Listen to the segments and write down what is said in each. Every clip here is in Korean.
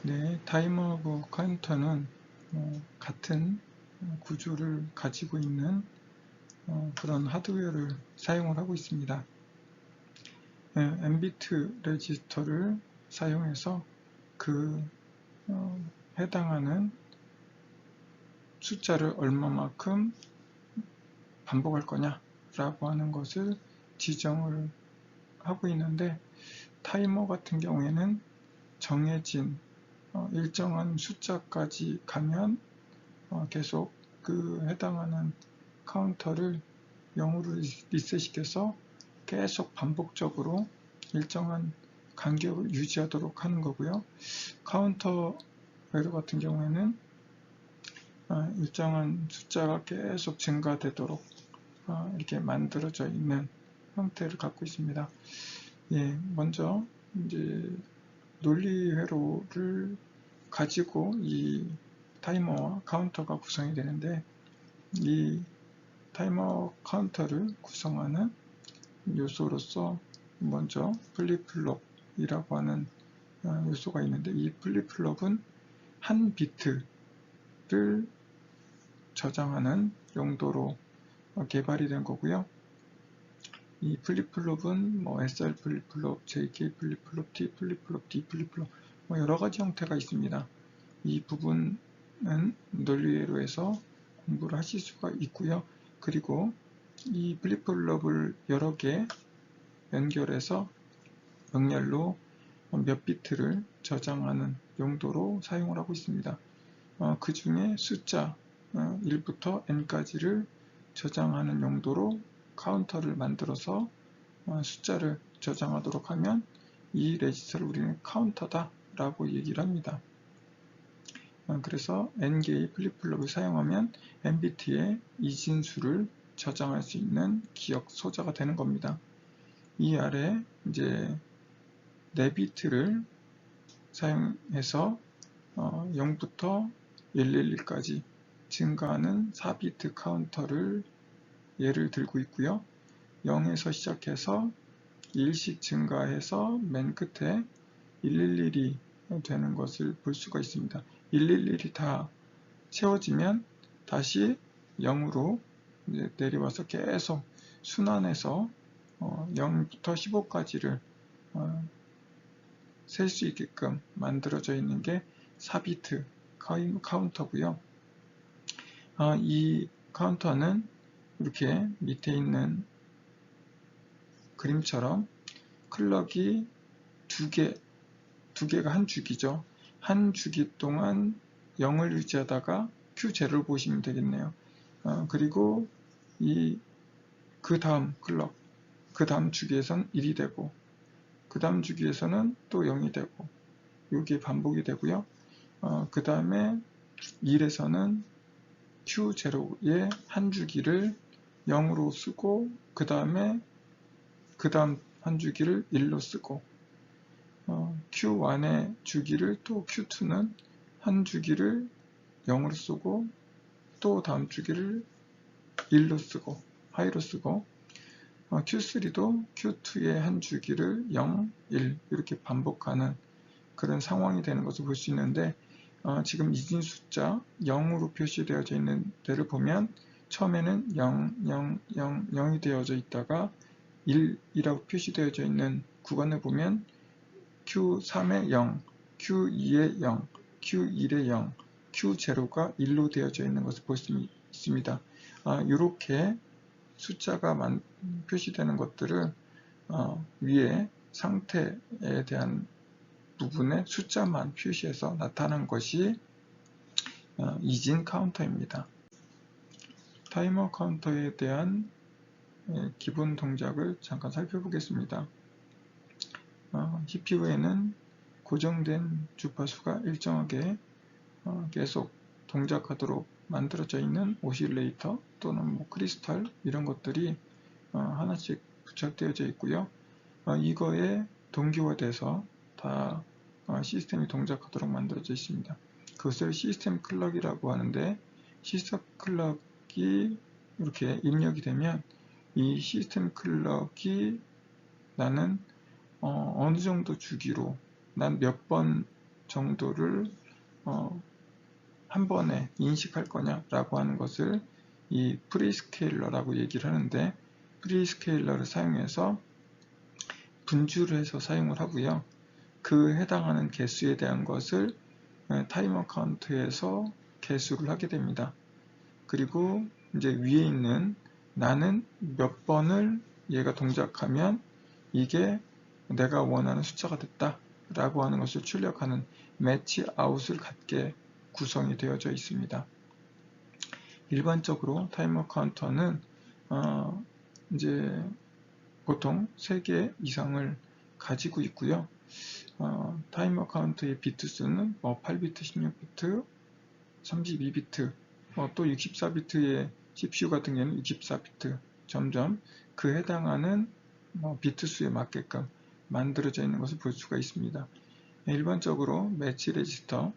네, 타임하고 카운터는 같은 구조를 가지고 있는 그런 하드웨어를 사용을 하고 있습니다. N비트 레지스터를 사용해서 그 해당하는 숫자를 얼마만큼 반복할 거냐 라고 하는 것을 지정을 하고 있는데, 타이머 같은 경우에는 정해진 일정한 숫자까지 가면 계속 그 해당하는 카운터를 0으로 리셋시켜서 계속 반복적으로 일정한 간격을 유지하도록 하는 거고요. 카운터 외로 같은 경우에는 일정한 숫자가 계속 증가되도록 이렇게 만들어져 있는 형태를 갖고 있습니다. 예, 먼저 이제 논리 회로를 가지고 이 타이머와 카운터가 구성이 되는데, 이 타이머 카운터를 구성하는 요소로서 먼저 플립플롭이라고 하는 요소가 있는데, 이 플립플롭은 한 비트를 저장하는 용도로 개발이 된 거고요. 이 플립플롭은 SR 플립플롭, JK 플립플롭, T 플립플롭, D 플립플롭 여러 가지 형태가 있습니다. 이 부분은 논리회로에서 공부를 하실 수가 있고요. 그리고 이 플립플롭을 여러 개 연결해서 명렬로 몇 비트를 저장하는 용도로 사용을 하고 있습니다. 그 중에 숫자 1부터 n까지를 저장하는 용도로 카운터를 만들어서 숫자를 저장하도록 하면 이 레지스터를 우리는 카운터다 라고 얘기를 합니다. 그래서 n개의 플립플롭을 사용하면 n비트의 이진수를 저장할 수 있는 기억 소자가 되는 겁니다. 이 아래 이제 4비트를 사용해서 0부터 111까지 증가하는 4비트 카운터를 예를 들고 있고요. 0에서 시작해서 1씩 증가해서 맨 끝에 111이 되는 것을 볼 수가 있습니다. 111이 다 채워지면 다시 0으로 내려와서 계속 순환해서 0부터 15까지를 셀 수 있게끔 만들어져 있는 게 4비트 카운터고요. 이 카운터는 이렇게 밑에 있는 그림처럼 클럭이 두 개가 한 주기죠. 한 주기 동안 0을 유지하다가 Q0를 보시면 되겠네요. 그리고 그 다음 클럭, 그 다음 주기에선 1이 되고, 그 다음 주기에서는 또 0이 되고, 이게 반복이 되고요. 그 다음에 1에서는 Q0의 한 주기를 0으로 쓰고, 그 다음 한 주기를 1로 쓰고, Q1의 주기를 또 Q2는 한 주기를 0으로 쓰고, 또 다음 주기를 1로 쓰고, 하이로 쓰고, Q3도 Q2의 한 주기를 0, 1 이렇게 반복하는 그런 상황이 되는 것을 볼 수 있는데, 지금 이진 숫자 0으로 표시되어져 있는 데를 보면 처음에는 0, 0, 0, 0이 되어져 있다가 1이라고 표시되어져 있는 구간을 보면 Q3에 0, Q2에 0, Q1에 0, Q0가 1로 되어져 있는 것을 볼 수 있습니다. 이렇게 숫자가 표시되는 것들을 위에 상태에 대한 부분에 숫자만 표시해서 나타난 것이 이진 카운터입니다. 타이머 카운터에 대한 기본 동작을 잠깐 살펴보겠습니다. CPU에는 고정된 주파수가 일정하게 계속 동작하도록 만들어져 있는 오실레이터 또는 크리스탈 이런 것들이 하나씩 부착되어져 있고요. 이거에 동기화돼서 다 시스템이 동작하도록 만들어져 있습니다. 그것을 시스템 클럭이라고 하는데, 시스템 클럭이 이렇게 입력이 되면 이 시스템 클럭이 나는 어느 정도 주기로 난 몇 번 정도를 한 번에 인식할 거냐라고 하는 것을 이 프리스케일러라고 얘기를 하는데, 프리스케일러를 사용해서 분주를 해서 사용을 하고요. 그 해당하는 개수에 대한 것을 타이머 카운트에서 개수를 하게 됩니다. 그리고 이제 위에 있는 나는 몇 번을 얘가 동작하면 이게 내가 원하는 숫자가 됐다 라고 하는 것을 출력하는 매치 아웃을 갖게 구성이 되어져 있습니다. 일반적으로 타이머 카운터는 이제 보통 3개 이상을 가지고 있고요. 타이머 카운트의 비트 수는 8비트, 16비트, 32비트, 또 64비트의 CPU 같은 경우는 64비트, 점점 그 해당하는 비트 수에 맞게끔 만들어져 있는 것을 볼 수가 있습니다. 일반적으로 매치 레지스터,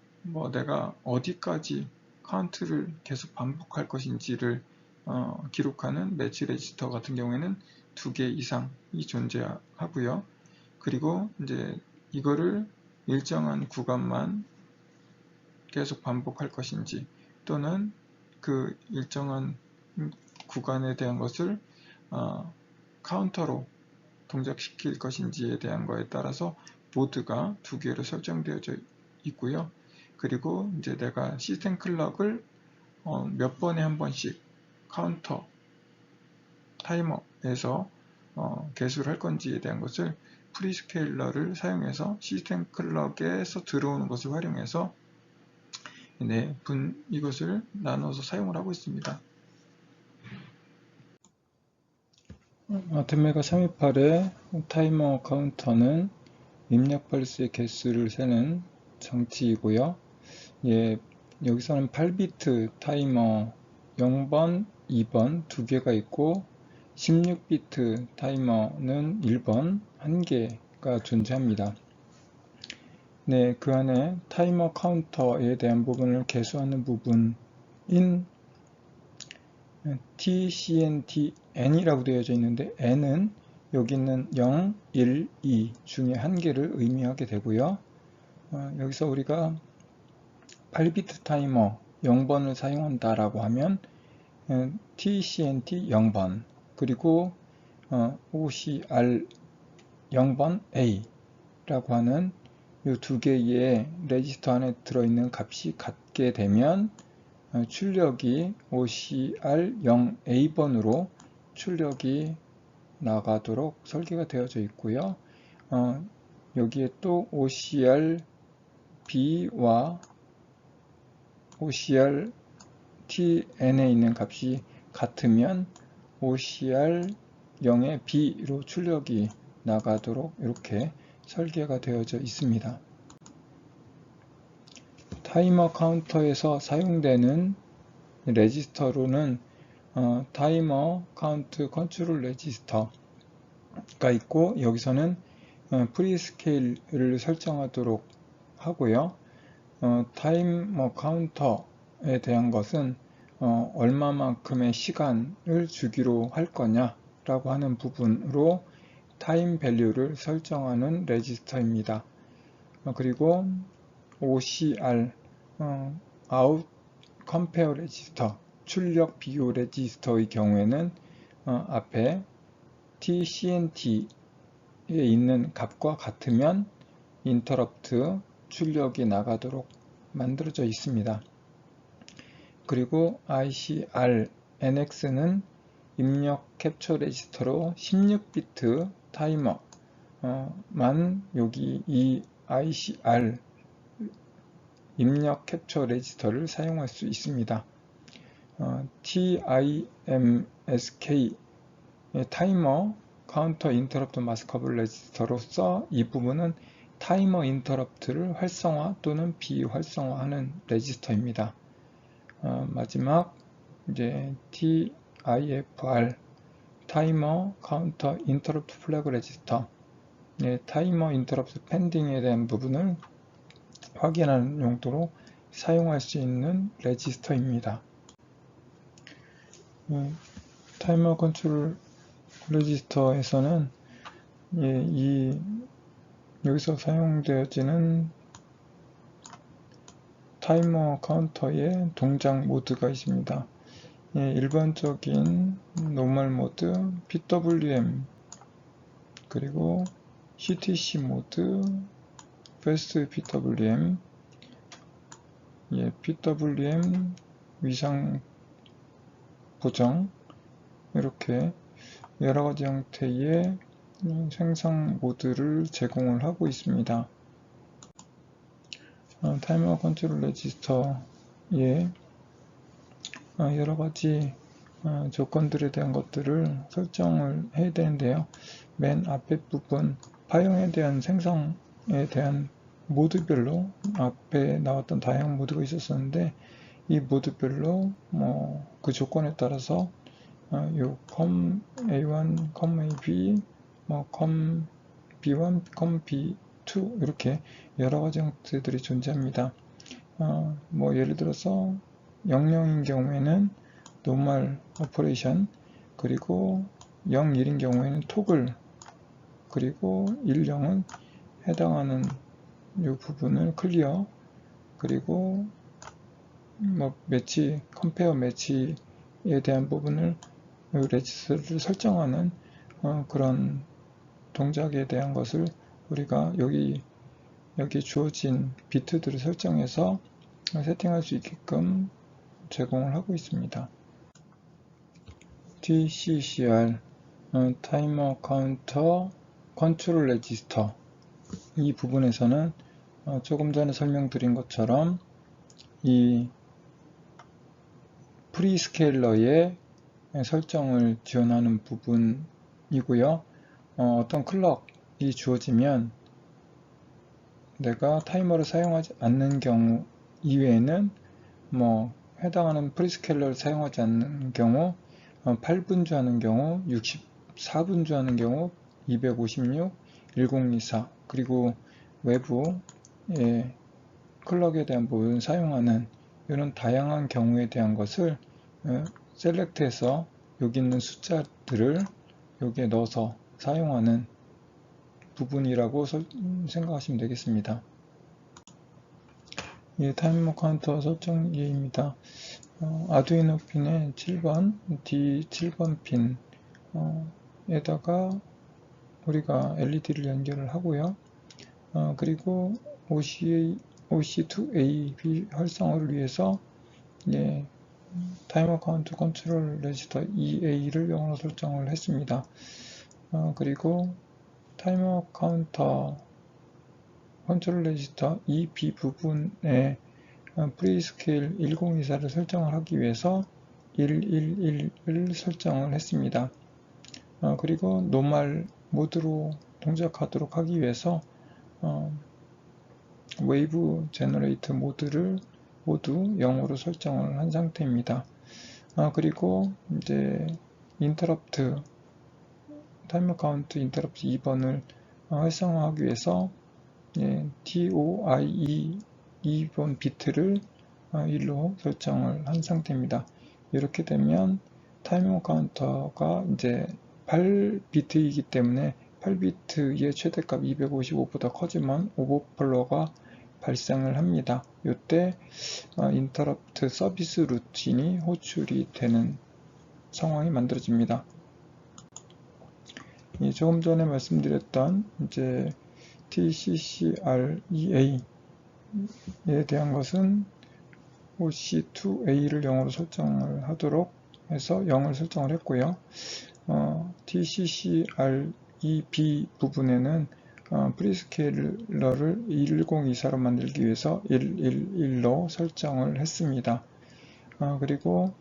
내가 어디까지 카운트를 계속 반복할 것인지를 기록하는 매치 레지스터 같은 경우에는 2개 이상이 존재하고요. 그리고 이제 이거를 일정한 구간만 계속 반복할 것인지, 또는 그 일정한 구간에 대한 것을 카운터로 동작시킬 것인지에 대한 거에 따라서 보드가 2개로 설정되어져 있고요. 그리고 이제 내가 시스템 클럭을 몇 번에 한 번씩 카운터 타이머에서 개수를 할 건지에 대한 것을 프리스케일러를 사용해서 시스템 클럭에서 들어오는 것을 활용해서 이것을 나눠서 사용을 하고 있습니다. 아테메가 328의 타이머 카운터는 입력 펄스의 개수를 세는 장치이고요. 여기서는 8비트 타이머 0번, 2번 2개가 있고 16비트 타이머는 1번 1개가 존재합니다. 그 안에 타이머 카운터에 대한 부분을 개수하는 부분인 TCNTN이라고 되어져 있는데, N은 여기 있는 0, 1, 2 중에 1개를 의미하게 되고요. 여기서 우리가 8비트 타이머 0번을 사용한다라고 하면 TCNT 0번, 그리고 OCR 0번 A라고 하는 이 2개의 레지스터 안에 들어있는 값이 같게 되면 출력이 OCR0A번으로 출력이 나가도록 설계가 되어져 있고요. 여기에 또 OCR-B와 OCR-TN에 있는 값이 같으면 OCR0의 B로 출력이 나가도록 이렇게 설계가 되어져 있습니다. 타이머 카운터에서 사용되는 레지스터로는 타이머 카운트 컨트롤 레지스터가 있고, 여기서는 프리스케일을 설정하도록 하고요. 타이머 카운터에 대한 것은 얼마만큼의 시간을 주기로 할 거냐라고 하는 부분으로 타임 밸류를 설정하는 레지스터입니다. 그리고 OCR 아웃 컴페어 레지스터, 출력 비교 레지스터의 경우에는 앞에 TCNT에 있는 값과 같으면 인터럽트 출력이 나가도록 만들어져 있습니다. 그리고 ICR NX는 입력 캡처 레지스터로 16비트 타이머만 여기 이 ICR 입력 캡처 레지스터를 사용할 수 있습니다. TIMSK 타이머 카운터 인터럽트 마스커블 레지스터로서 이 부분은 타이머 인터럽트를 활성화 또는 비활성화하는 레지스터입니다. 마지막 이제 TIFR 타이머 카운터 인터럽트 플래그 레지스터, 타이머 인터럽트 펜딩에 대한 부분을 확인하는 용도로 사용할 수 있는 레지스터입니다. 타이머 컨트롤 레지스터에서는 여기서 사용되어지는 타이머 카운터의 동작 모드가 있습니다. 예, 일반적인 노멀 모드, PWM, 그리고 CTC 모드, 패스트 PWM, 예, PWM 위상 보정, 이렇게 여러가지 형태의 생성 모드를 제공을 하고 있습니다. 타이머 컨트롤 레지스터에 여러가지 조건들에 대한 것들을 설정을 해야 되는데요. 맨 앞에 부분 파형에 대한 생성에 대한 모드별로 앞에 나왔던 다양한 모드가 있었는데 이 모드별로 그 조건에 따라서 요 com A1, com AB, com B1, com B2 이렇게 여러가지 형태들이 존재합니다. 예를 들어서 00인 경우에는 노멀 오퍼레이션, 그리고 01인 경우에는 토글, 그리고 10은 해당하는 이 부분을 클리어, 그리고 매치, 컴페어 매치에 대한 부분을 레지스터를 설정하는 그런 동작에 대한 것을 우리가 여기 주어진 비트들을 설정해서 세팅할 수 있게끔 제공을 하고 있습니다. TCCR 타이머 카운터 컨트롤 레지스터, 이 부분에서는 조금 전에 설명드린 것처럼 이 프리스케일러의 설정을 지원하는 부분이고요. 어떤 클럭이 주어지면 내가 타이머를 사용하지 않는 경우 이외에는 해당하는 프리스케일러를 사용하지 않는 경우 8분주하는 경우, 64분주하는 경우, 256, 1024, 그리고 외부의 클럭에 대한 부분을 사용하는 이런 다양한 경우에 대한 것을 셀렉트해서 여기 있는 숫자들을 여기에 넣어서 사용하는 부분이라고 생각하시면 되겠습니다. 이 타이머 카운터 설정기입니다. 아두이노 핀의 7번, D7번 핀에다가 우리가 LED를 연결을 하고요. 그리고 OC2A 활성화를 위해서 타이머 카운트 컨트롤 레지스터 EA를 0으로 설정을 했습니다. 그리고 타이머 카운터 컨트롤 레지스터 EB 부분에 프리스케일 1024를 설정을 하기 위해서 111을 설정을 했습니다. 그리고 노멀 모드로 동작하도록 하기 위해서 웨이브 제너레이터 모드를 모두 0으로 설정을 한 상태입니다. 그리고 이제 인터럽트 타이머 카운트 인터럽트 2번을 활성화하기 위해서 TOIE 2번 비트를 1로 설정을 한 상태입니다. 이렇게 되면 타이머 카운터가 이제 8비트이기 때문에 8비트의 최대값 255보다 커지면 오버플로가 발생을 합니다. 이때 인터럽트 서비스 루틴이 호출이 되는 상황이 만들어집니다. 조금 전에 말씀드렸던 이제 TCCREA에 대한 것은 OC2A를 0으로 설정을 하도록 해서 0을 설정을 했고요. TCCREB 부분에는 프리스케일러를 1024로 만들기 위해서 111로 설정을 했습니다. 그리고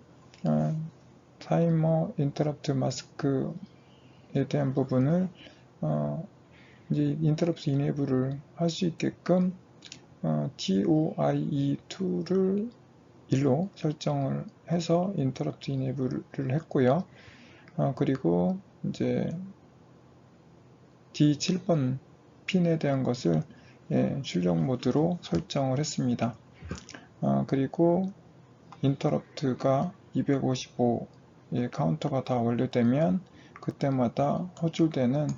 타이머 인터럽트 마스크에 대한 부분을 이제 인터럽트 이네이블을 할 수 있게끔 TOIE2를 1로 설정을 해서 인터럽트 이네이블을 했고요. 그리고 이제 D7번 핀에 대한 것을 출력 모드로 설정을 했습니다. 그리고 인터럽트가 255의 카운터가 다 완료되면 그때마다 호출되는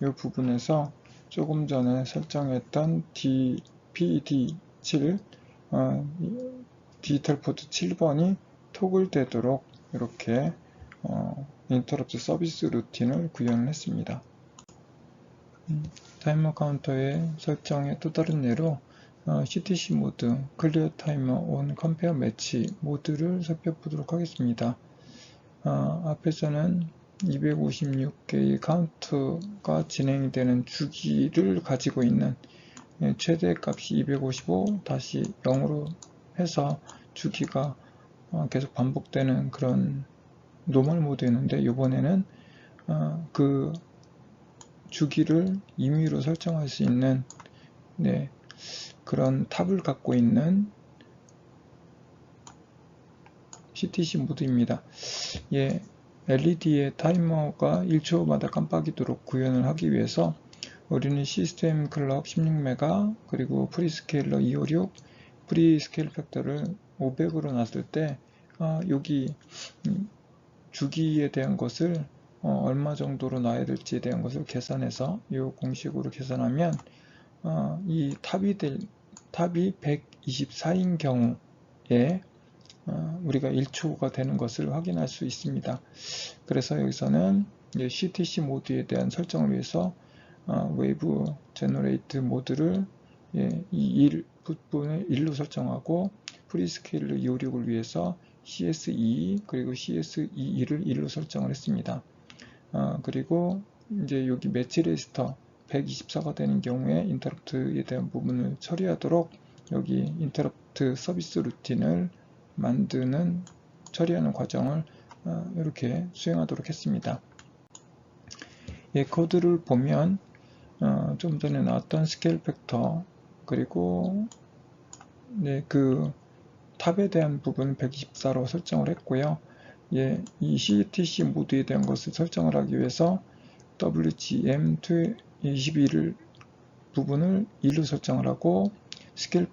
이 부분에서 조금 전에 설정했던 PD7 디지털 포트 7번이 토글 되도록 이렇게 인터럽트 서비스 루틴을 구현을 했습니다. 타이머 카운터의 설정의 또 다른 예로 CTC 모드, 클리어 타이머 온 컴페어 매치 모드를 살펴보도록 하겠습니다. 앞에서는 256개의 카운트가 진행이 되는 주기를 가지고 있는 최대 값이 255 다시 0으로 해서 주기가 계속 반복되는 그런 노멀 모드였는데, 이번에는 그 주기를 임의로 설정할 수 있는 그런 탑을 갖고 있는 CTC 모드입니다. LED의 타이머가 1초마다 깜빡이도록 구현을 하기 위해서 우리는 시스템 클럭 16메가 그리고 프리스케일러 256 프리스케일 팩터를 500으로 놨을 때 여기 주기에 대한 것을 얼마 정도로 놔야 될지에 대한 것을 계산해서 이 공식으로 계산하면 이 탑이 124인 경우에 우리가 1초가 되는 것을 확인할 수 있습니다. 그래서 여기서는 CTC 모드에 대한 설정을 위해서 웨이브 제너레이트 모드를 이 부분을 1로 설정하고 프리스케일러 256을 위해서 CS2 그리고 CS22를 1로 설정을 했습니다. 그리고 이제 여기 매치 레지스터 124가 되는 경우에 인터럽트에 대한 부분을 처리하도록 여기 인터럽트 서비스 루틴을 만드는 처리하는 과정을 이렇게 수행하도록 했습니다. 코드를 보면 좀 전에 나왔던 스케일 팩터 그리고 그 탑에 대한 부분 124로 설정을 했고요. 이 CTC 모드에 대한 것을 설정을 하기 위해서 WGM21을 부분을 1로 설정을 하고 스케일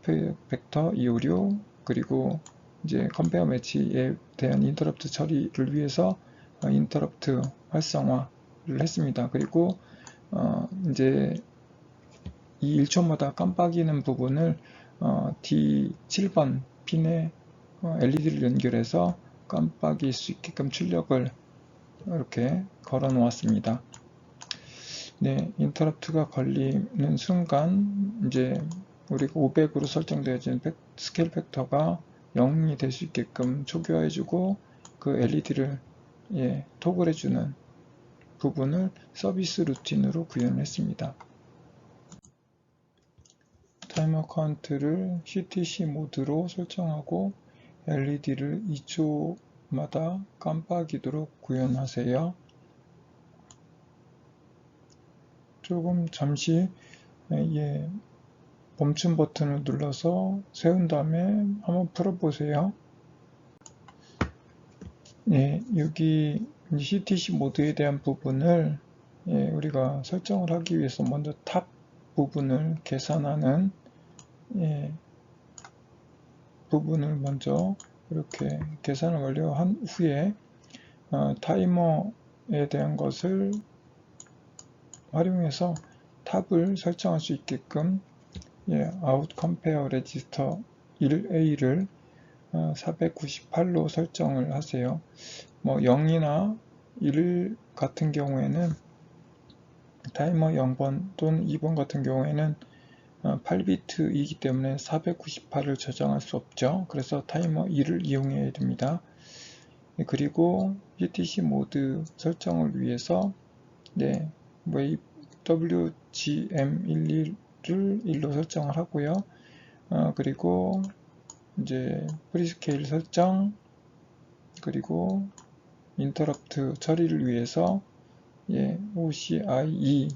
팩터 256 그리고 이제 컴페어 매치에 대한 인터럽트 처리를 위해서 인터럽트 활성화를 했습니다. 그리고 이제 이 1초마다 깜빡이는 부분을 D7번 핀에 LED를 연결해서 깜빡일 수 있게끔 출력을 이렇게 걸어 놓았습니다. 인터럽트가 걸리는 순간 이제 우리가 500으로 설정되어진 스케일 팩터가 0이 될 수 있게끔 초기화해주고 그 LED를 토글해주는 부분을 서비스 루틴으로 구현했습니다. 타이머 카운트를 CTC 모드로 설정하고 LED를 2초마다 깜빡이도록 구현하세요. 조금 잠시 멈춤 버튼을 눌러서 세운 다음에 한번 풀어보세요. 여기 CTC 모드에 대한 부분을 우리가 설정을 하기 위해서 먼저 탑 부분을 계산하는 부분을 이렇게 계산을 완료한 후에 타이머에 대한 것을 활용해서 탑을 설정할 수 있게끔 out compare register 1A를 498로 설정을 하세요. 0이나 1 같은 경우에는 타이머 0번 또는 2번 같은 경우에는 8비트이기 때문에 498을 저장할 수 없죠. 그래서 타이머 2를 이용해야 됩니다. 그리고 CTC 모드 설정을 위해서 WGM11을 1로 설정을 하고요. 그리고 이제 프리스케일 설정 그리고 인터럽트 처리를 위해서 OCIE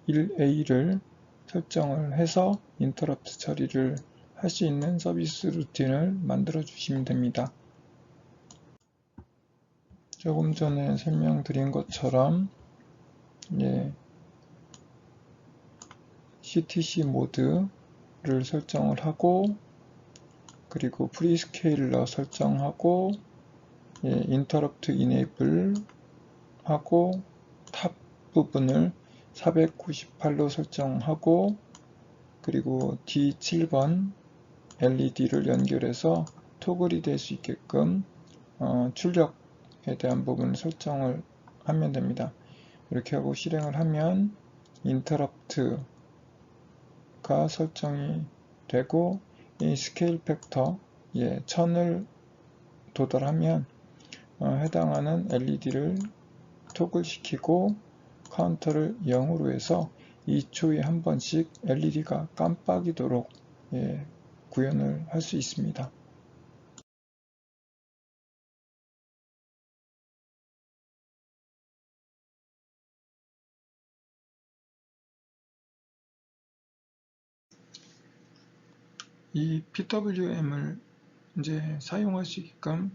1A를 설정을 해서 인터럽트 처리를 할 수 있는 서비스 루틴을 만들어 주시면 됩니다. 조금 전에 설명드린 것처럼 CTC 모드를 설정을 하고 그리고 프리스케일러 설정하고 인터럽트 이네이블 하고 탑 부분을 498로 설정하고 그리고 D7번 LED를 연결해서 토글이 될 수 있게끔 출력에 대한 부분 설정을 하면 됩니다. 이렇게 하고 실행을 하면 인터럽트가 설정이 되고 이 스케일 팩터 1000을 도달하면 해당하는 LED를 토글 시키고 카운터를 0으로 해서 2초에 한 번씩 LED가 깜빡이도록 구현을 할 수 있습니다. 이 PWM을 이제 사용할 수 있게끔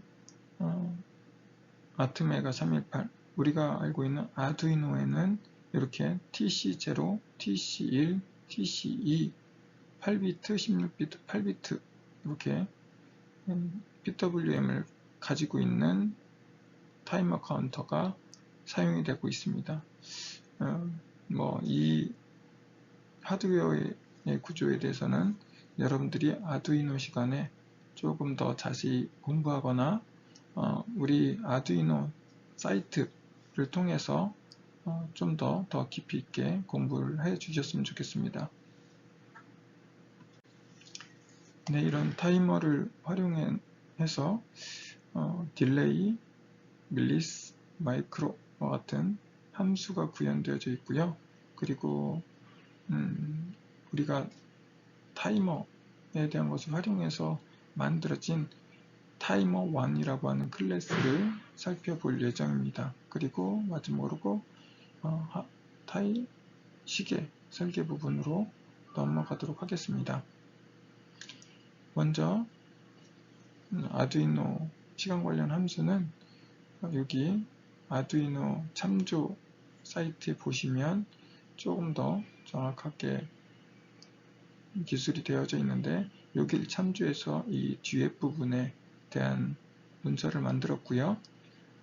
아트메가 318 우리가 알고 있는 아두이노에는 이렇게 TC0, TC1, TC2 8비트, 16비트, 8비트 이렇게 PWM을 가지고 있는 타이머 카운터가 사용이 되고 있습니다. 이 하드웨어의 구조에 대해서는 여러분들이 아두이노 시간에 조금 더 자세히 공부하거나 우리 아두이노 사이트를 통해서 좀 더 깊이 있게 공부를 해 주셨으면 좋겠습니다. 네, 이런 타이머를 활용해서 딜레이, 밀리스, 마이크로와 같은 함수가 구현되어져 있고요. 그리고 우리가 타이머에 대한 것을 활용해서 만들어진 타이머 1이라고 하는 클래스를 살펴볼 예정입니다. 그리고 마지막으로 시계 설계 부분으로 넘어가도록 하겠습니다. 먼저 아두이노 시간 관련 함수는 여기 아두이노 참조 사이트에 보시면 조금 더 정확하게 기술이 되어져 있는데 여기를 참조해서 이 뒤에 부분에 대한 문서를 만들었고요.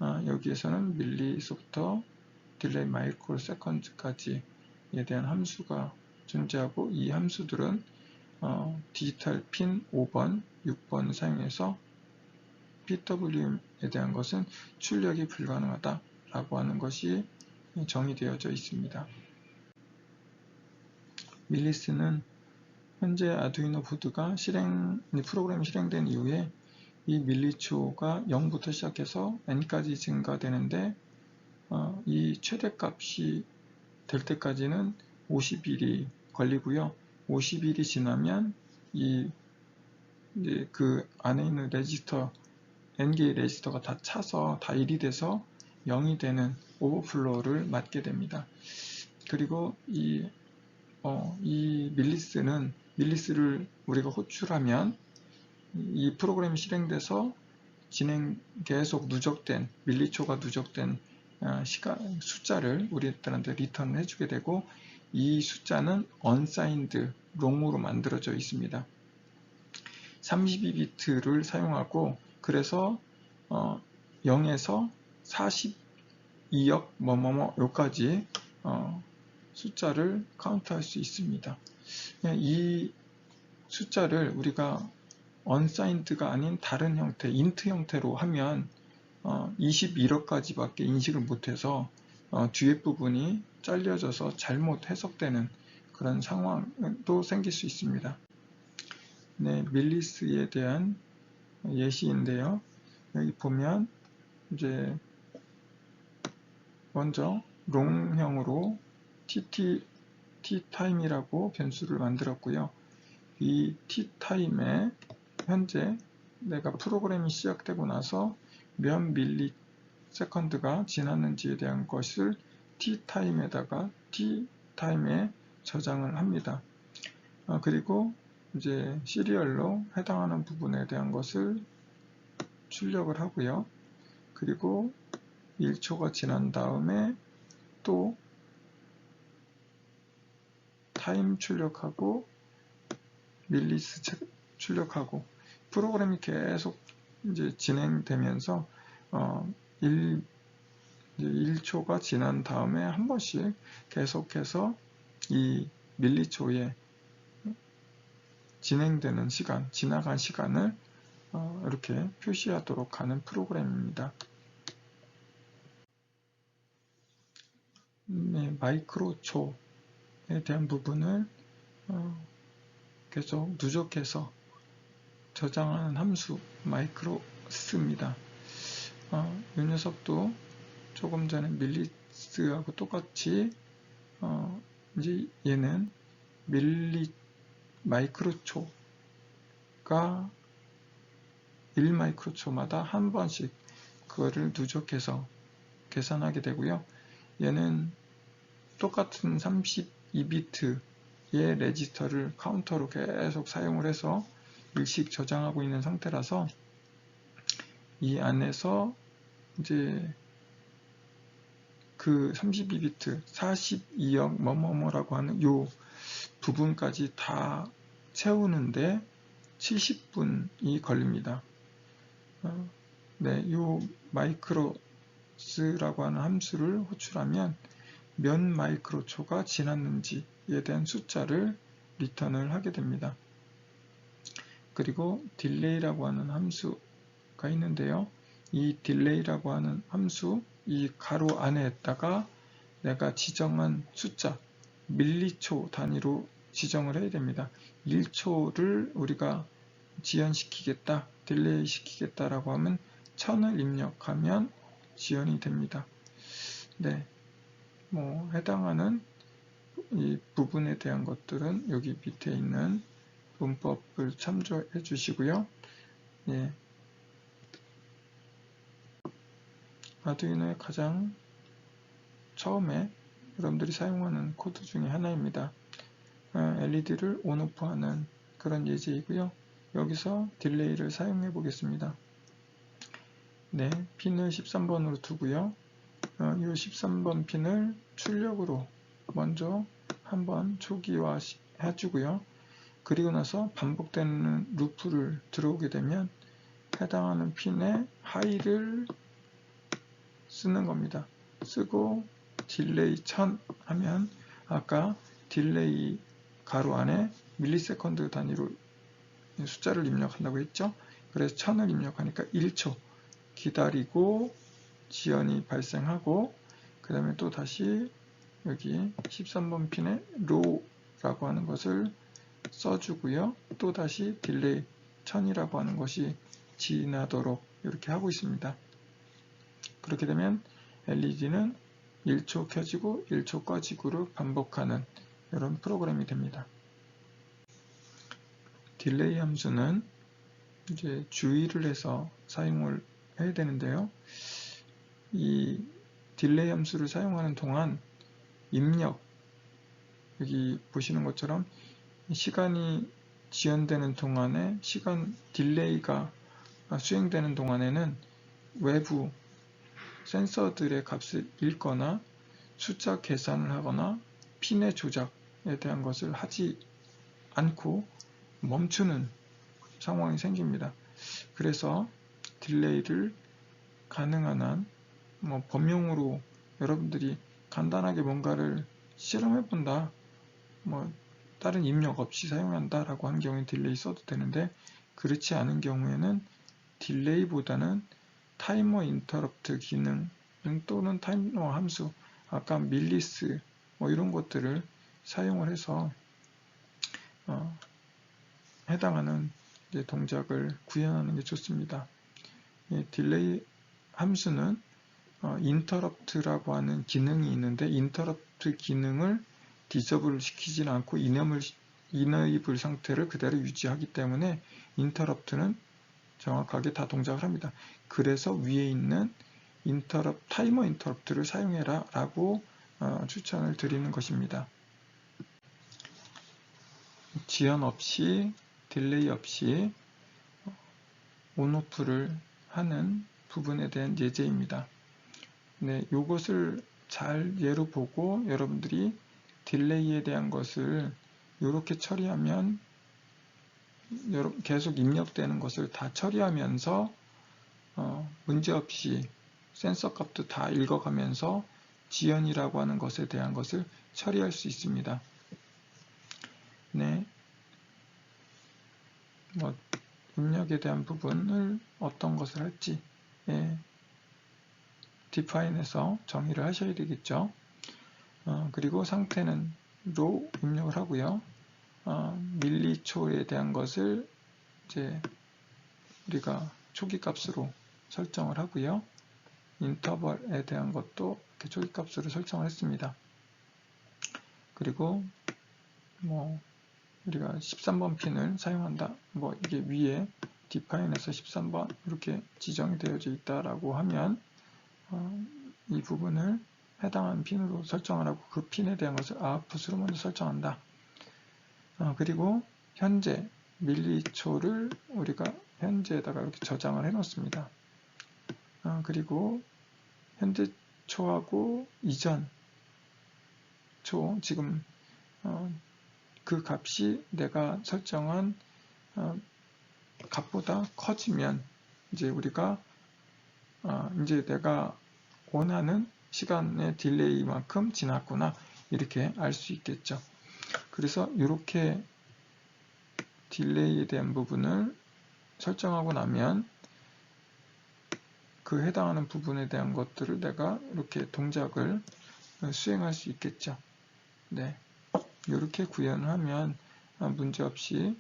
여기에서는 밀리서부터 딜레이 마이크로 세컨드까지에 대한 함수가 존재하고 이 함수들은 디지털 핀 5번, 6번 사용해서 PWM에 대한 것은 출력이 불가능하다라고 하는 것이 정의되어져 있습니다. 밀리스는 현재 아두이노 보드가 프로그램이 실행된 이후에 이 밀리초가 0부터 시작해서 n까지 증가되는데 이 최대값이 될 때까지는 50일이 걸리고요. 50일이 지나면 그 안에 있는 레지스터 n개의 레지스터가 다 차서 다 1이 돼서 0이 되는 오버플로우를 맞게 됩니다. 그리고 이 밀리스를 우리가 호출하면 이 프로그램이 실행돼서 계속 누적된 밀리초가 누적된 숫자를 우리들한테 리턴을 해주게 되고 이 숫자는 unsigned 롱으로 만들어져 있습니다. 32비트를 사용하고 그래서 0에서 42억 여기까지 숫자를 카운트할 수 있습니다. 이 숫자를 우리가 unsigned가 아닌 다른 형태, int 형태로 하면 21억까지밖에 인식을 못해서 뒤에 부분이 잘려져서 잘못 해석되는 그런 상황도 생길 수 있습니다. 네, 밀리스에 대한 예시인데요. 여기 보면 이제 먼저 롱형으로 ttime이라고 변수를 만들었고요. 이 ttime에 현재 내가 프로그램이 시작되고 나서 몇 밀리 세컨드가 지났는지에 대한 것을 ttime에다가 ttime에 저장을 합니다. 그리고 이제 시리얼로 해당하는 부분에 대한 것을 출력을 하고요. 그리고 1초가 지난 다음에 또 타임 출력하고 밀리스 출력하고 프로그램이 계속 이제 진행되면서 1초가 지난 다음에 한 번씩 계속해서 이 밀리초에 진행되는 시간, 지나간 시간을 이렇게 표시하도록 하는 프로그램입니다. 네, 마이크로초에 대한 부분을 계속 누적해서 저장하는 함수 마이크로스입니다. 이 녀석도 조금 전에 밀리스하고 똑같이 이제 얘는 마이크로초가 1마이크로초마다 한 번씩 그거를 누적해서 계산하게 되고요. 얘는 똑같은 32비트의 레지스터를 카운터로 계속 사용을 해서 일씩 저장하고 있는 상태라서 이 안에서 이제 그 32비트 42억 뭐뭐뭐라고 하는 요 부분까지 다 채우는데 70분이 걸립니다. 네, 요 마이크로스라고 하는 함수를 호출하면 몇 마이크로초가 지났는지에 대한 숫자를 리턴을 하게 됩니다. 그리고 딜레이라고 하는 함수가 있는데요. 이 딜레이라고 하는 함수, 이 가로 안에다가 내가 지정한 숫자, 밀리초 단위로 지정을 해야 됩니다. 1초를 우리가 지연시키겠다, 딜레이 시키겠다라고 하면 1000을 입력하면 지연이 됩니다. 네, 해당하는 이 부분에 대한 것들은 여기 밑에 있는 문법을 참조해 주시고요. 예. 아두이노의 가장 처음에 여러분들이 사용하는 코드 중에 하나입니다. LED를 온오프 하는 그런 예제이고요. 여기서 딜레이를 사용해 보겠습니다. 네, 핀을 13번으로 두고요. 이 13번 핀을 출력으로 먼저 한번 초기화 해주고요. 그리고 나서 반복되는 루프를 들어오게 되면 해당하는 핀에 하이를 쓰는 겁니다. 쓰고 딜레이 1000 하면 아까 딜레이 가로 안에 밀리세컨드 단위로 숫자를 입력한다고 했죠. 그래서 1000을 입력하니까 1초 기다리고 지연이 발생하고 그 다음에 또 다시 여기 13번 핀에 로우라고 하는 것을 써주고요. 또 다시 딜레이 1000이라고 하는 것이 지나도록 이렇게 하고 있습니다. 그렇게 되면 LED는 1초 켜지고 1초 꺼지고를 반복하는 이런 프로그램이 됩니다. 딜레이 함수는 이제 주의를 해서 사용을 해야 되는데요. 이 딜레이 함수를 사용하는 동안 입력, 여기 보시는 것처럼 시간이 지연되는 동안에 시간 딜레이가 수행되는 동안에는 외부 센서들의 값을 읽거나 숫자 계산을 하거나 핀의 조작에 대한 것을 하지 않고 멈추는 상황이 생깁니다. 그래서 딜레이를 가능한 한 범용으로 여러분들이 간단하게 뭔가를 실험해 본다, 다른 입력 없이 사용한다 라고 하는 경우에 딜레이 써도 되는데, 그렇지 않은 경우에는 딜레이보다는 타이머 인터럽트 기능 또는 타이머 함수, 아까 밀리스 이런 것들을 사용을 해서 해당하는 동작을 구현하는 게 좋습니다. 딜레이 함수는 인터럽트라고 하는 기능이 있는데, 인터럽트 기능을 디서블 시키지는 않고 이너이블 상태를 그대로 유지하기 때문에 인터럽트는 정확하게 다 동작을 합니다. 그래서 위에 있는 타이머 인터럽트를 사용해라 라고 추천을 드리는 것입니다. 지연 없이 딜레이 없이 온오프를 하는 부분에 대한 예제입니다. 네, 이것을 잘 예로 보고 여러분들이 딜레이에 대한 것을 이렇게 처리하면 계속 입력되는 것을 다 처리하면서 문제없이 센서 값도 다 읽어가면서 지연이라고 하는 것에 대한 것을 처리할 수 있습니다. 네, 뭐 입력에 대한 부분을 어떤 것을 할지 define에서 정의를 하셔야 되겠죠. 그리고 상태는 로 입력을 하고요. 밀리초에 대한 것을 이제 우리가 초기 값으로 설정을 하고요. 인터벌에 대한 것도 이렇게 초기 값으로 설정을 했습니다. 그리고 뭐 우리가 13번 핀을 사용한다. 뭐 이게 위에 define에서 13번 이렇게 지정이 되어져 있다라고 하면 이 부분을 해당하는 핀으로 설정을 하고 그 핀에 대한 것을 output으로 먼저 설정한다. 그리고 현재 밀리초를 우리가 현재에다가 이렇게 저장을 해 놓습니다. 그리고 현재 초하고 이전 초 지금 그 값이 내가 설정한 값보다 커지면 이제 우리가 이제 내가 원하는 시간의 딜레이만큼 지났구나 이렇게 알 수 있겠죠. 그래서 이렇게 딜레이에 대한 부분을 설정하고 나면 그 해당하는 부분에 대한 것들을 내가 이렇게 동작을 수행할 수 있겠죠. 네, 이렇게 구현을 하면 문제없이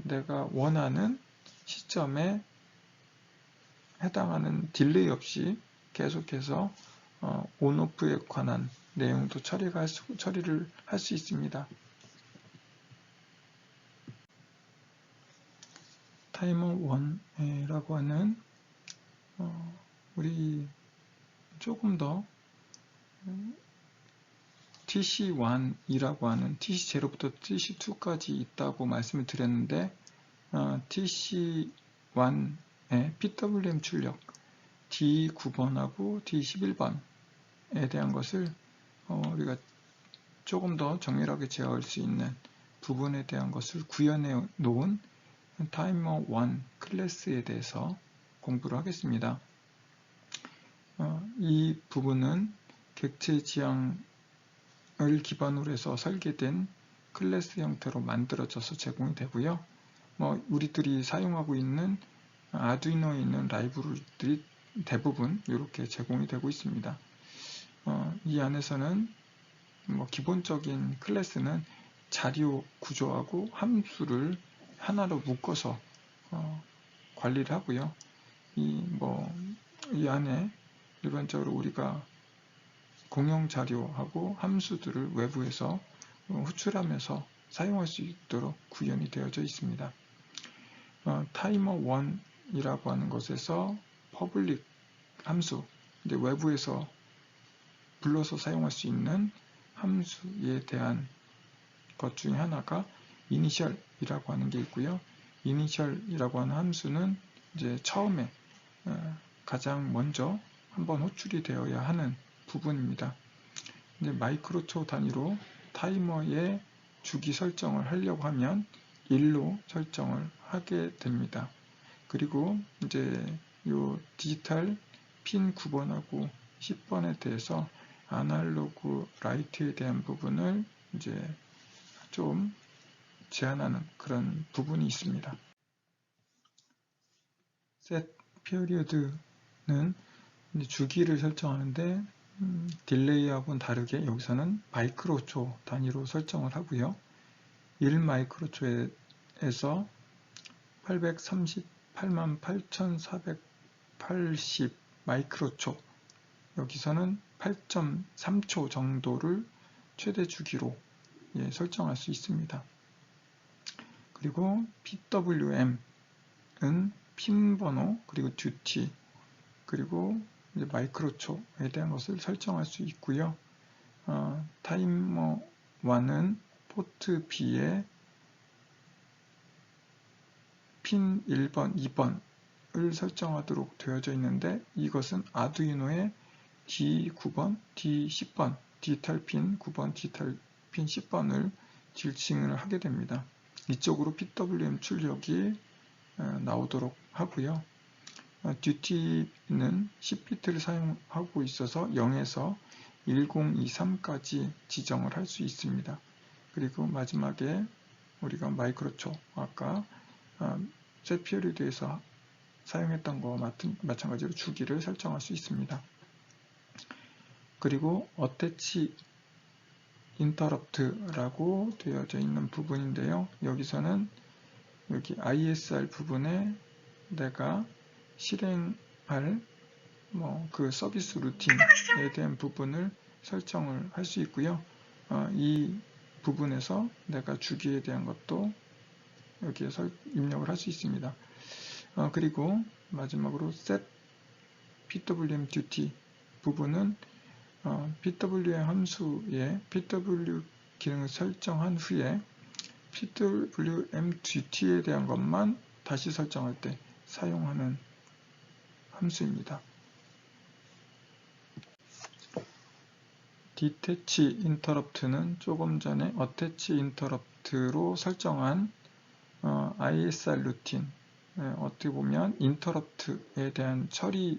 내가 원하는 시점에 해당하는 딜레이 없이 계속해서 온오프에 관한 내용도 처리를 할 수 있습니다. 타이머 1라고 하는 우리 조금 더 TC1이라고 하는 TC0부터 TC2까지 있다고 말씀을 드렸는데 TC1의 PWM 출력 D9번하고 D11번에 대한 것을 우리가 조금 더 정밀하게 제어할 수 있는 부분에 대한 것을 구현해 놓은 타이머 1 클래스에 대해서 공부를 하겠습니다. 이 부분은 객체 지향을 기반으로 해서 설계된 클래스 형태로 만들어져서 제공이 되고요. 우리들이 사용하고 있는 아두이노에 있는 라이브러리들이 대부분 이렇게 제공이 되고 있습니다. 이 안에서는 기본적인 클래스는 자료 구조하고 함수를 하나로 묶어서 관리를 하고요. 이 안에 일반적으로 우리가 공용 자료하고 함수들을 외부에서 호출하면서 사용할 수 있도록 구현이 되어져 있습니다. 타이머 1이라고 하는 것에서 퍼블릭 함수, 외부에서 불러서 사용할 수 있는 함수에 대한 것 중에 하나가 이니셜이라고 하는 게 있고요. 이니셜이라고 하는 함수는 이제 처음에 가장 먼저 한번 호출이 되어야 하는 부분입니다. 이제 마이크로초 단위로 타이머의 주기 설정을 하려고 하면 1로 설정을 하게 됩니다. 그리고 이제 요 디지털 핀 9번하고 10번에 대해서 아날로그 라이트에 대한 부분을 이제 좀 제한하는 그런 부분이 있습니다. set period는 주기를 설정하는데 딜레이하고는 다르게 여기서는 마이크로초 단위로 설정을 하고요. 1 마이크로초에서 838,480 마이크로초, 여기서는 8.3초 정도를 최대 주기로 설정할 수 있습니다. 그리고 PWM은 핀 번호, 그리고 듀티, 그리고 이제 마이크로초에 대한 것을 설정할 수 있고요. 타이머 1은 포트 B에 핀 1번, 2번을 설정하도록 되어져 있는데 이것은 아두이노의 D9번, D10번, 디지털 핀 9번, 디지털 핀 10번을 지칭을 하게 됩니다. 이쪽으로 PWM 출력이 나오도록 하고요. 듀티는 10비트를 사용하고 있어서 0에서 1023까지 지정을 할 수 있습니다. 그리고 마지막에 우리가 마이크로초, 아까 set period에서 사용했던 거와 마찬가지로 주기를 설정할 수 있습니다. 그리고 attach interrupt라고 되어져 있는 부분인데요. 여기서는 여기 ISR 부분에 내가 실행할 그 서비스 루틴에 대한 부분을 설정을 할 수 있고요. 이 부분에서 내가 주기에 대한 것도 여기에서 입력을 할 수 있습니다. 그리고 마지막으로 set pwm duty 부분은 pwm 함수에 pw 기능을 설정한 후에 pwm duty에 대한 것만 다시 설정할 때 사용하는 함수입니다. detach interrupt는 조금 전에 attach interrupt로 설정한 ISR 루틴, 어떻게 보면 interrupt에 대한 처리에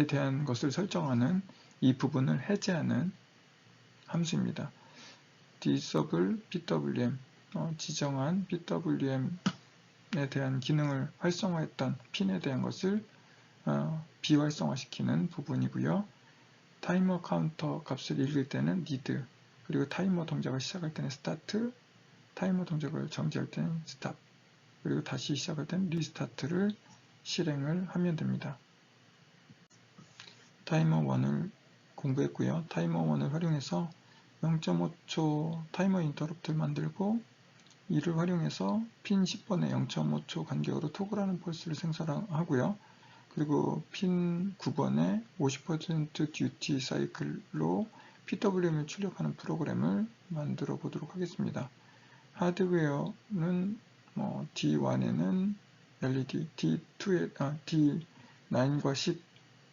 대한 것을 설정하는 이 부분을 해제하는 함수입니다. disable pwm, 지정한 pwm에 대한 기능을 활성화했던 핀에 대한 것을 비활성화시키는 부분이고요. 타이머 카운터 값을 읽을 때는 need, 그리고 타이머 동작을 시작할 때는 start, 타이머 동작을 정지할 때는 stop, 그리고 다시 시작할 때는 restart를 실행을 하면 됩니다. 타이머 1을 공부했고요. 타이머 1을 활용해서 0.5초 타이머 인터럽트를 만들고 이를 활용해서 핀 10번에 0.5초 간격으로 토글하는 펄스를 생성하고요. 그리고 핀 9번에 50% 듀티 사이클로 PWM을 출력하는 프로그램을 만들어 보도록 하겠습니다. 하드웨어는 D1에는 LED, D9과 10,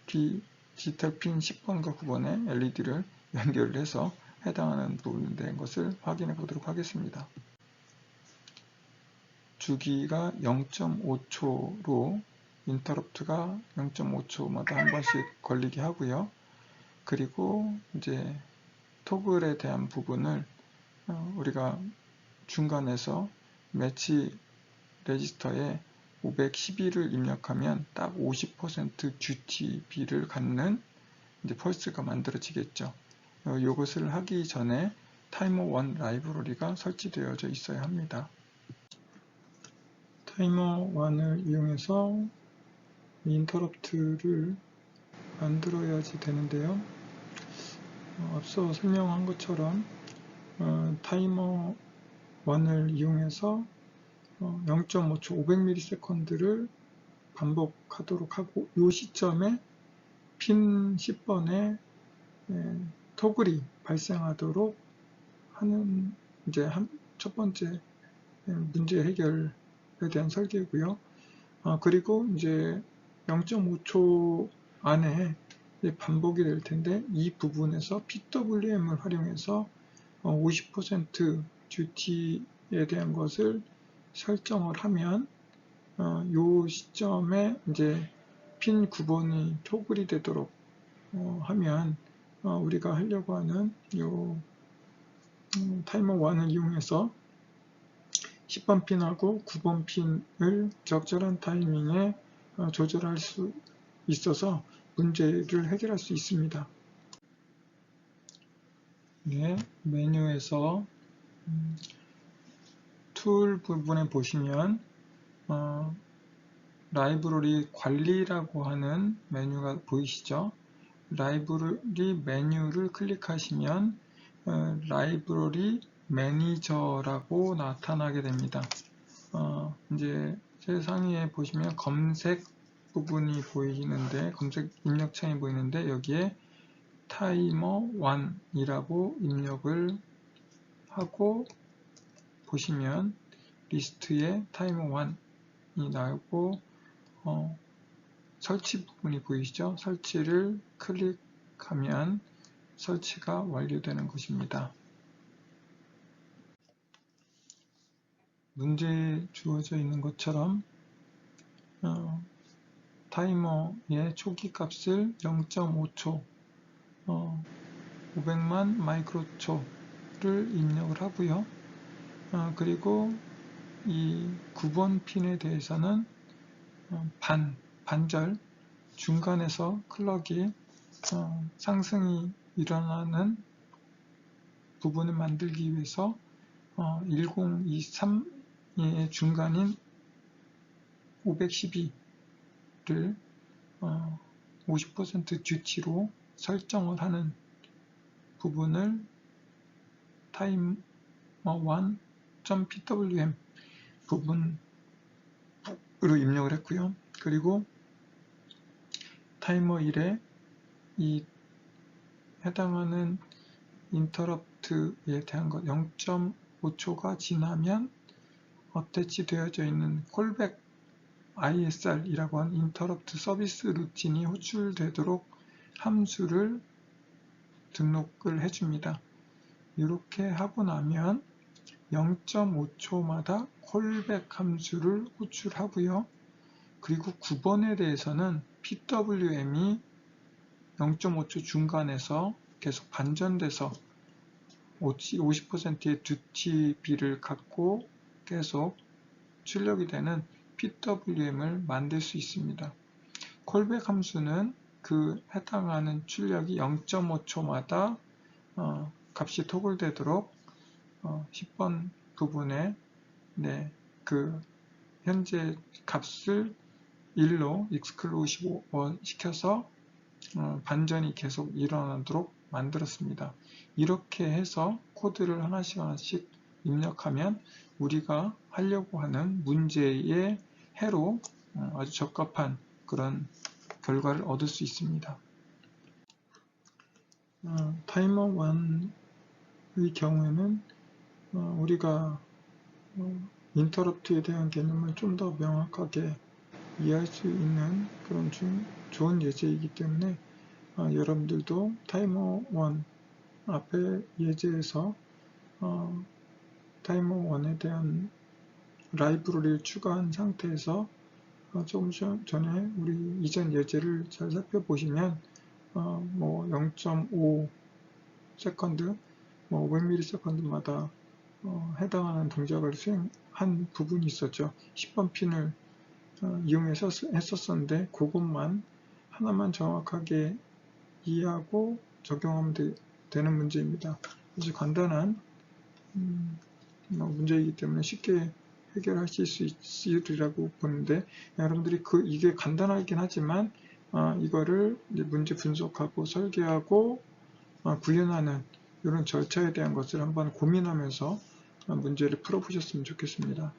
디지털 핀 10번과 9번에 LED를 연결해서 해당하는 부분에 대한 것을 확인해 보도록 하겠습니다. 주기가 0.5초로 인터럽트가 0.5초마다 한 번씩 걸리게 하고요. 그리고 이제 토글에 대한 부분을 우리가 중간에서 매치 레지스터에 512를 입력하면 딱 50% 듀티비를 갖는 이제 펄스가 만들어지겠죠. 이것을 하기 전에 타이머 1 라이브러리가 설치되어져 있어야 합니다. 타이머 1을 이용해서 인터럽트를 만들어야지 되는데요. 앞서 설명한 것처럼 타이머 1을 이용해서 0.5초 500ms를 반복하도록 하고 이 시점에 핀 10번에 토글이 발생하도록 하는 이제 첫 번째 문제 해결에 대한 설계이고요. 그리고 이제 0.5초 안에 반복이 될 텐데 이 부분에서 PWM을 활용해서 50% 듀티에 대한 것을 설정을 하면 이 시점에 이제 핀 9번이 토글이 되도록 하면 우리가 하려고 하는 요 타이머 1을 이용해서 10번 핀하고 9번 핀을 적절한 타이밍에 조절할 수 있어서 문제를 해결할 수 있습니다. 네, 메뉴에서 툴 부분에 보시면 라이브러리 관리라고 하는 메뉴가 보이시죠? 라이브러리 메뉴를 클릭하시면 라이브러리 매니저라고 나타나게 됩니다. 이제 최상위에 보시면 검색 부분이 보이는데, 검색 입력창이 보이는데 여기에 타이머 1이라고 입력을 하고 보시면 리스트에 타이머 1이 나오고 설치 부분이 보이시죠? 설치를 클릭하면 설치가 완료되는 것입니다. 문제에 주어져 있는 것처럼 타이머의 초기 값을 0.5초 500만 마이크로초를 입력을 하고요. 그리고 이 9번 핀에 대해서는 반절 중간에서 클럭이 상승이 일어나는 부분을 만들기 위해서 1023의 중간인 512를 50% 듀티로 설정을 하는 부분을 타이머 1.pwm 부분으로 입력을 했고요. 그리고 타이머 1에 이 해당하는 인터럽트에 대한 것 0.5초가 지나면 어태치 되어져 있는 콜백 ISR이라고 하는 인터럽트 서비스 루틴이 호출되도록 함수를 등록을 해줍니다. 이렇게 하고 나면 0.5초마다 콜백 함수를 호출하고요. 그리고 9번에 대해서는 PWM이 0.5초 중간에서 계속 반전돼서 50%의 듀티비를 갖고 계속 출력이 되는 PWM을 만들 수 있습니다. 콜백 함수는 그 해당하는 출력이 0.5초마다 값이 토글되도록 10번 부분에 그 현재 값을 1로 익스클루시브 시켜서 반전이 계속 일어나도록 만들었습니다. 이렇게 해서 코드를 하나씩 입력하면 우리가 하려고 하는 문제의 해로 아주 적합한 그런 결과를 얻을 수 있습니다. 타이머 1의 경우에는 우리가 인터럽트에 대한 개념을 좀 더 명확하게 이해할 수 있는 그런 좋은 예제이기 때문에 여러분들도 타이머 1 앞에 예제에서 타이머 1에 대한 라이브러리를 추가한 상태에서 조금 전에 우리 이전 예제를 잘 살펴보시면 0.5 세컨드, 500ms마다 해당하는 동작을 수행한 부분이 있었죠. 10번 핀을 이용해서 했었었는데 그것만 하나만 정확하게 이해하고 적용하면 되는 문제입니다. 아주 간단한 문제이기 때문에 쉽게 해결하실 수 있으리라고 보는데 여러분들이 이게 간단하긴 하지만 이거를 문제 분석하고 설계하고 구현하는 이런 절차에 대한 것을 한번 고민하면서 문제를 풀어보셨으면 좋겠습니다.